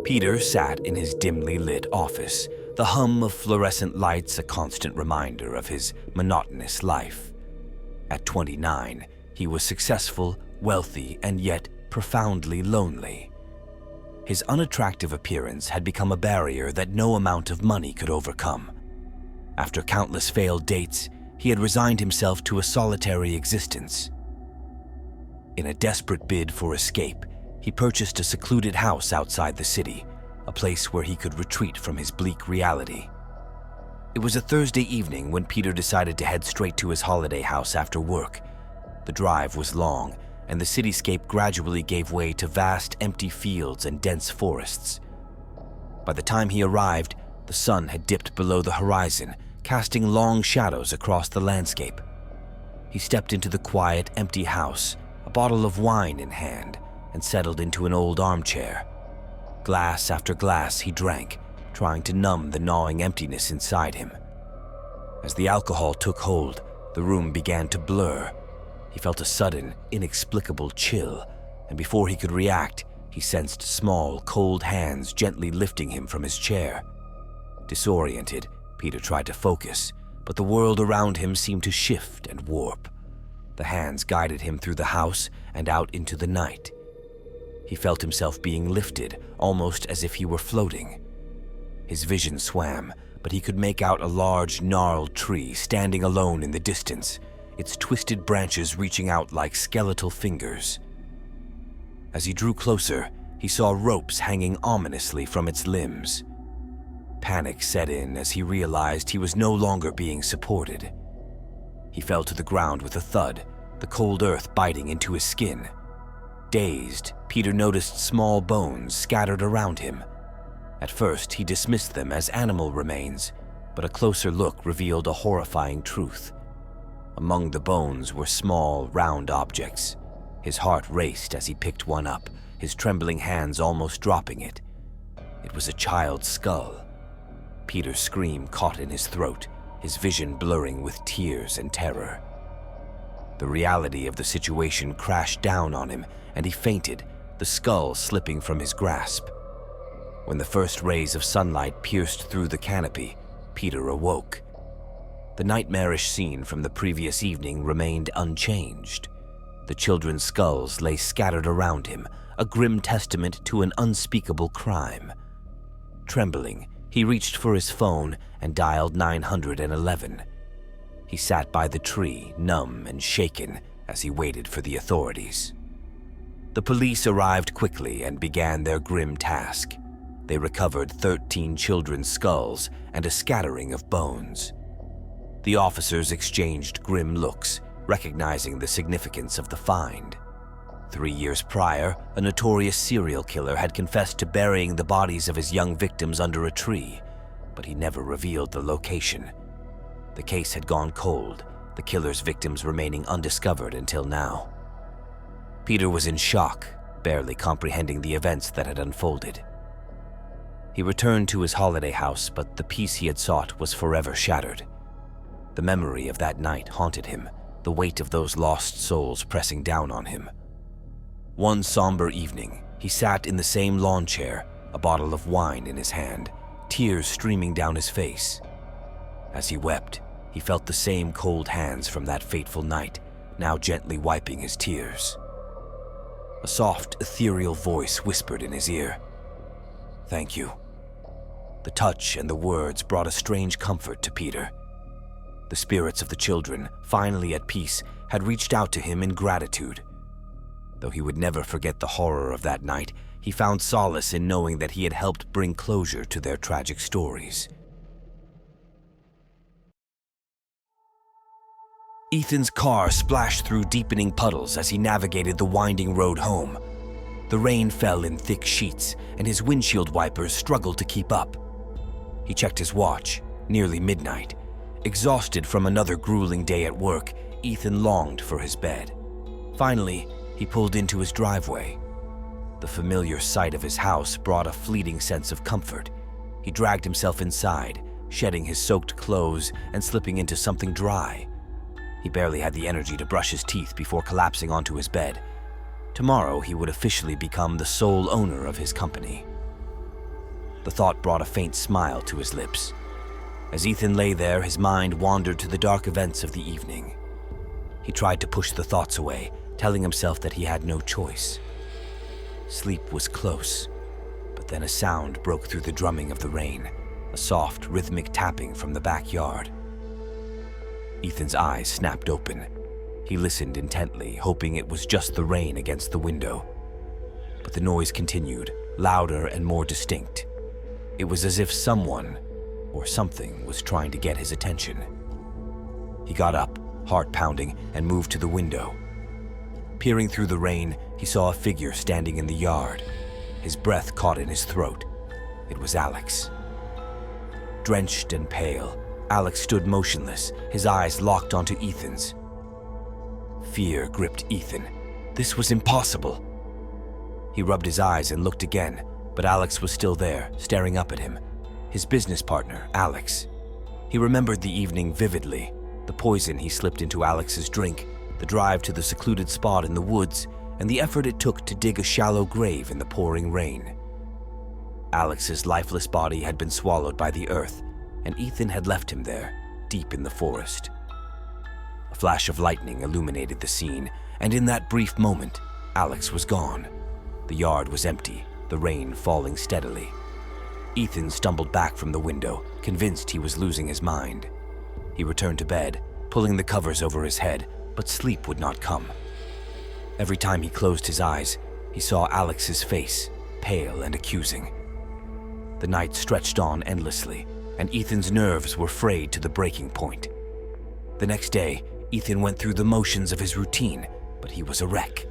Peter sat in his dimly lit office, the hum of fluorescent lights a constant reminder of his monotonous life. At 29, he was successful, wealthy, and yet profoundly lonely. His unattractive appearance had become a barrier that no amount of money could overcome. After countless failed dates, he had resigned himself to a solitary existence. In a desperate bid for escape, he purchased a secluded house outside the city, a place where he could retreat from his bleak reality. It was a Thursday evening when Peter decided to head straight to his holiday house after work. The drive was long, and the cityscape gradually gave way to vast, empty fields and dense forests. By the time he arrived, the sun had dipped below the horizon, casting long shadows across the landscape. He stepped into the quiet, empty house, a bottle of wine in hand, and settled into an old armchair. Glass after glass he drank, trying to numb the gnawing emptiness inside him. As the alcohol took hold, the room began to blur. He felt a sudden, inexplicable chill, and before he could react, he sensed small, cold hands gently lifting him from his chair. Disoriented, Peter tried to focus, but the world around him seemed to shift and warp. The hands guided him through the house and out into the night. He felt himself being lifted, almost as if he were floating. His vision swam, but he could make out a large, gnarled tree standing alone in the distance, its twisted branches reaching out like skeletal fingers. As he drew closer, he saw ropes hanging ominously from its limbs. Panic set in as he realized he was no longer being supported. He fell to the ground with a thud, the cold earth biting into his skin. Dazed, Peter noticed small bones scattered around him. At first, he dismissed them as animal remains, but a closer look revealed a horrifying truth. Among the bones were small, round objects. His heart raced as he picked one up, his trembling hands almost dropping it. It was a child's skull. Peter's scream caught in his throat, his vision blurring with tears and terror. The reality of the situation crashed down on him, and he fainted, the skull slipping from his grasp. When the first rays of sunlight pierced through the canopy, Peter awoke. The nightmarish scene from the previous evening remained unchanged. The children's skulls lay scattered around him, a grim testament to an unspeakable crime. Trembling, he reached for his phone and dialed 911. He sat by the tree, numb and shaken, as he waited for the authorities. The police arrived quickly and began their grim task. They recovered 13 children's skulls and a scattering of bones. The officers exchanged grim looks, recognizing the significance of the find. 3 years prior, a notorious serial killer had confessed to burying the bodies of his young victims under a tree, but he never revealed the location. The case had gone cold, the killer's victims remaining undiscovered until now. Peter was in shock, barely comprehending the events that had unfolded. He returned to his holiday house, but the peace he had sought was forever shattered. The memory of that night haunted him, the weight of those lost souls pressing down on him. One somber evening, he sat in the same lawn chair, a bottle of wine in his hand, tears streaming down his face. As he wept, he felt the same cold hands from that fateful night, now gently wiping his tears. A soft, ethereal voice whispered in his ear, "Thank you." The touch and the words brought a strange comfort to Peter. The spirits of the children, finally at peace, had reached out to him in gratitude. Though he would never forget the horror of that night, he found solace in knowing that he had helped bring closure to their tragic stories. Ethan's car splashed through deepening puddles as he navigated the winding road home. The rain fell in thick sheets, and his windshield wipers struggled to keep up. He checked his watch, nearly midnight. Exhausted from another grueling day at work, Ethan longed for his bed. Finally, he pulled into his driveway. The familiar sight of his house brought a fleeting sense of comfort. He dragged himself inside, shedding his soaked clothes and slipping into something dry. He barely had the energy to brush his teeth before collapsing onto his bed. Tomorrow, he would officially become the sole owner of his company. The thought brought a faint smile to his lips. As Ethan lay there, his mind wandered to the dark events of the evening. He tried to push the thoughts away, telling himself that he had no choice. Sleep was close, but then a sound broke through the drumming of the rain, a soft, rhythmic tapping from the backyard. Ethan's eyes snapped open. He listened intently, hoping it was just the rain against the window. But the noise continued, louder and more distinct. It was as if someone or something was trying to get his attention. He got up, heart pounding, and moved to the window. Peering through the rain, he saw a figure standing in the yard. His breath caught in his throat. It was Alex. Drenched and pale, Alex stood motionless, his eyes locked onto Ethan's. Fear gripped Ethan. This was impossible. He rubbed his eyes and looked again, but Alex was still there, staring up at him. His business partner, Alex. He remembered the evening vividly, the poison he slipped into Alex's drink, the drive to the secluded spot in the woods, and the effort it took to dig a shallow grave in the pouring rain. Alex's lifeless body had been swallowed by the earth, and Ethan had left him there, deep in the forest. A flash of lightning illuminated the scene, and in that brief moment, Alex was gone. The yard was empty, the rain falling steadily. Ethan stumbled back from the window, convinced he was losing his mind. He returned to bed, pulling the covers over his head, but sleep would not come. Every time he closed his eyes, he saw Alex's face, pale and accusing. The night stretched on endlessly, and Ethan's nerves were frayed to the breaking point. The next day, Ethan went through the motions of his routine, but he was a wreck.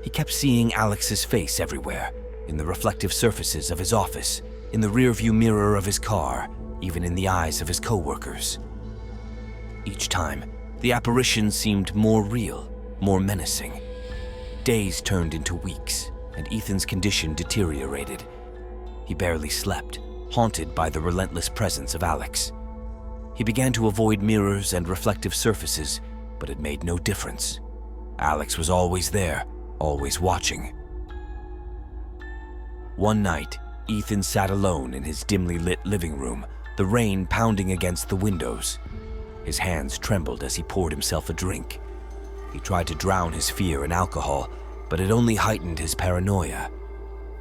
He kept seeing Alex's face everywhere, in the reflective surfaces of his office, in the rearview mirror of his car, even in the eyes of his coworkers. Each time, the apparition seemed more real, more menacing. Days turned into weeks, and Ethan's condition deteriorated. He barely slept, haunted by the relentless presence of Alex. He began to avoid mirrors and reflective surfaces, but it made no difference. Alex was always there, always watching. One night, Ethan sat alone in his dimly lit living room, the rain pounding against the windows. His hands trembled as he poured himself a drink. He tried to drown his fear in alcohol, but it only heightened his paranoia.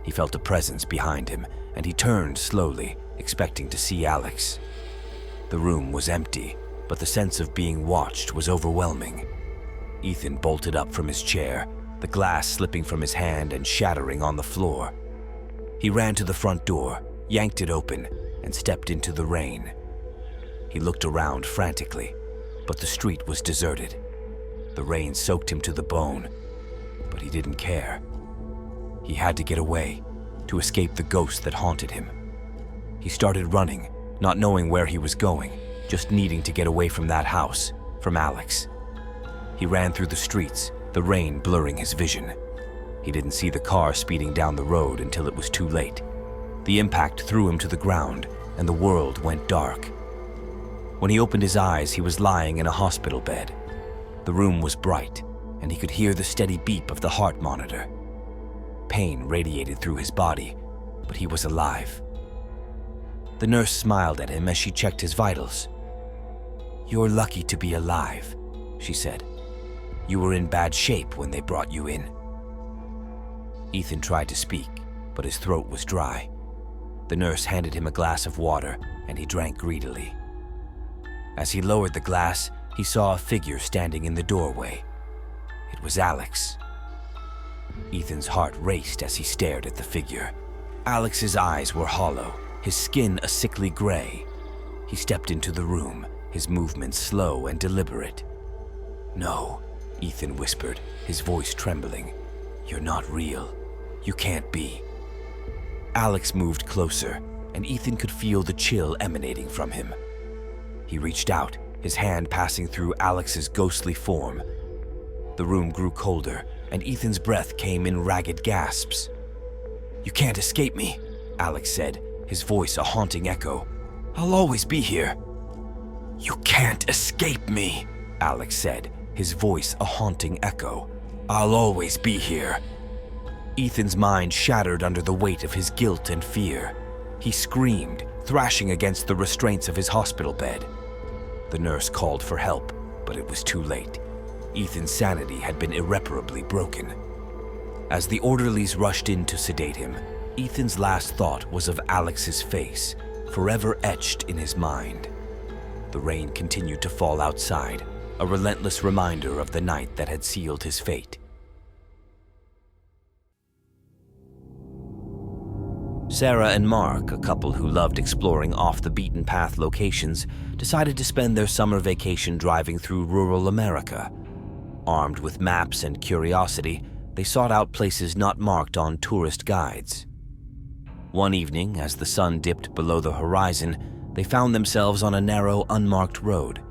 He felt a presence behind him, and he turned slowly, expecting to see Alex. The room was empty, but the sense of being watched was overwhelming. Ethan bolted up from his chair, the glass slipping from his hand and shattering on the floor. He ran to the front door, yanked it open, and stepped into the rain. He looked around frantically, but the street was deserted. The rain soaked him to the bone, but he didn't care. He had to get away, to escape the ghost that haunted him. He started running, not knowing where he was going, just needing to get away from that house, from Alex. He ran through the streets, the rain blurring his vision. He didn't see the car speeding down the road until it was too late. The impact threw him to the ground, and the world went dark. When he opened his eyes, he was lying in a hospital bed. The room was bright, and he could hear the steady beep of the heart monitor. Pain radiated through his body, but he was alive. The nurse smiled at him as she checked his vitals. "You're lucky to be alive," she said. "You were in bad shape when they brought you in." Ethan tried to speak, but his throat was dry. The nurse handed him a glass of water, and he drank greedily. As he lowered the glass, he saw a figure standing in the doorway. It was Alex. Ethan's heart raced as he stared at the figure. Alex's eyes were hollow, his skin a sickly gray. He stepped into the room, his movements slow and deliberate. "No," Ethan whispered, his voice trembling. "You're not real. You can't be." Alex moved closer, and Ethan could feel the chill emanating from him. He reached out, his hand passing through Alex's ghostly form. The room grew colder, and Ethan's breath came in ragged gasps. "You can't escape me," Alex said, his voice a haunting echo. "I'll always be here." "You can't escape me," Alex said, his voice a haunting echo. "I'll always be here." Ethan's mind shattered under the weight of his guilt and fear. He screamed, thrashing against the restraints of his hospital bed. The nurse called for help, but it was too late. Ethan's sanity had been irreparably broken. As the orderlies rushed in to sedate him, Ethan's last thought was of Alex's face, forever etched in his mind. The rain continued to fall outside, a relentless reminder of the night that had sealed his fate. Sarah and Mark, a couple who loved exploring off-the-beaten-path locations, decided to spend their summer vacation driving through rural America. Armed with maps and curiosity, they sought out places not marked on tourist guides. One evening, as the sun dipped below the horizon, they found themselves on a narrow, unmarked road.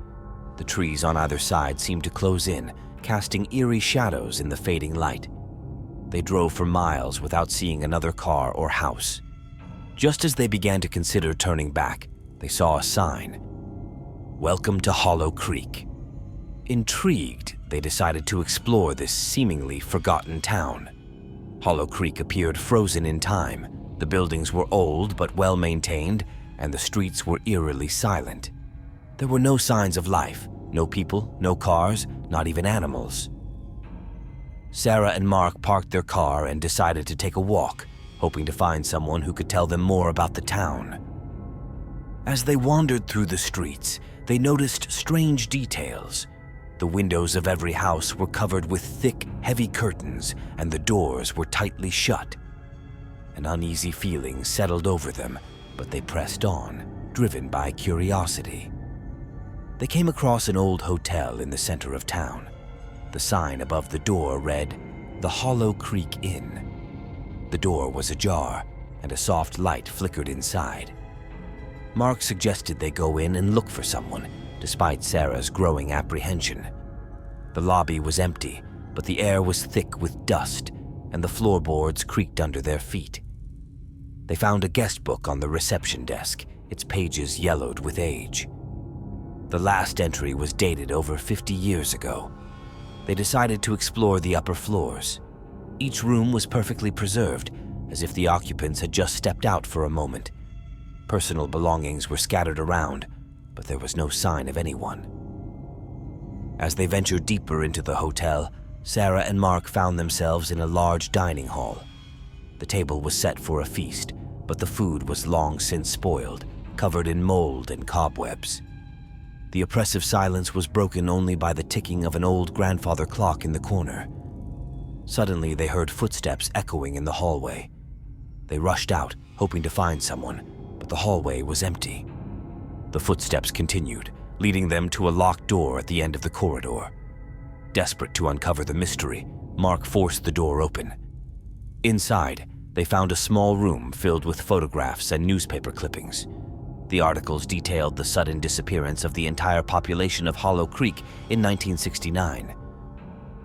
The trees on either side seemed to close in, casting eerie shadows in the fading light. They drove for miles without seeing another car or house. Just as they began to consider turning back, they saw a sign. "Welcome to Hollow Creek." Intrigued, they decided to explore this seemingly forgotten town. Hollow Creek appeared frozen in time. The buildings were old but well-maintained, and the streets were eerily silent. There were no signs of life, no people, no cars, not even animals. Sarah and Mark parked their car and decided to take a walk, hoping to find someone who could tell them more about the town. As they wandered through the streets, they noticed strange details. The windows of every house were covered with thick, heavy curtains, and the doors were tightly shut. An uneasy feeling settled over them, but they pressed on, driven by curiosity. They came across an old hotel in the center of town. The sign above the door read, "The Hollow Creek Inn." The door was ajar, and a soft light flickered inside. Mark suggested they go in and look for someone, despite Sarah's growing apprehension. The lobby was empty, but the air was thick with dust, and the floorboards creaked under their feet. They found a guest book on the reception desk, its pages yellowed with age. The last entry was dated over 50 years ago. They decided to explore the upper floors. Each room was perfectly preserved, as if the occupants had just stepped out for a moment. Personal belongings were scattered around, but there was no sign of anyone. As they ventured deeper into the hotel, Sarah and Mark found themselves in a large dining hall. The table was set for a feast, but the food was long since spoiled, covered in mold and cobwebs. The oppressive silence was broken only by the ticking of an old grandfather clock in the corner. Suddenly, they heard footsteps echoing in the hallway. They rushed out, hoping to find someone, but the hallway was empty. The footsteps continued, leading them to a locked door at the end of the corridor. Desperate to uncover the mystery, Mark forced the door open. Inside, they found a small room filled with photographs and newspaper clippings. The articles detailed the sudden disappearance of the entire population of Hollow Creek in 1969.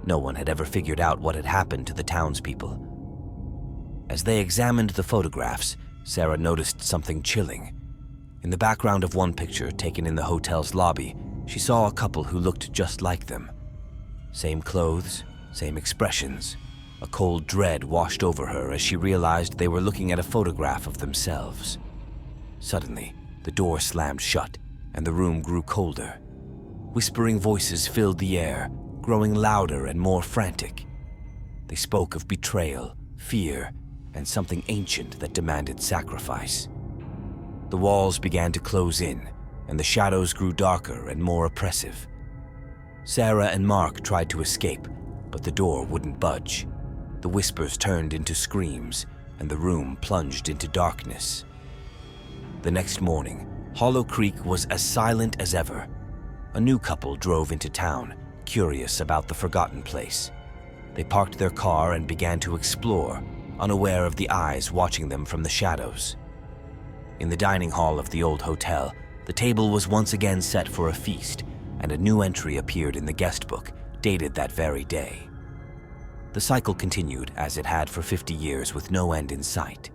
No one had ever figured out what had happened to the townspeople. As they examined the photographs, Sarah noticed something chilling. In the background of one picture taken in the hotel's lobby, she saw a couple who looked just like them. Same clothes, same expressions. A cold dread washed over her as she realized they were looking at a photograph of themselves. Suddenly, the door slammed shut, and the room grew colder. Whispering voices filled the air, growing louder and more frantic. They spoke of betrayal, fear, and something ancient that demanded sacrifice. The walls began to close in, and the shadows grew darker and more oppressive. Sarah and Mark tried to escape, but the door wouldn't budge. The whispers turned into screams, and the room plunged into darkness. The next morning, Hollow Creek was as silent as ever. A new couple drove into town, curious about the forgotten place. They parked their car and began to explore, unaware of the eyes watching them from the shadows. In the dining hall of the old hotel, the table was once again set for a feast, and a new entry appeared in the guest book, dated that very day. The cycle continued as it had for 50 years with no end in sight.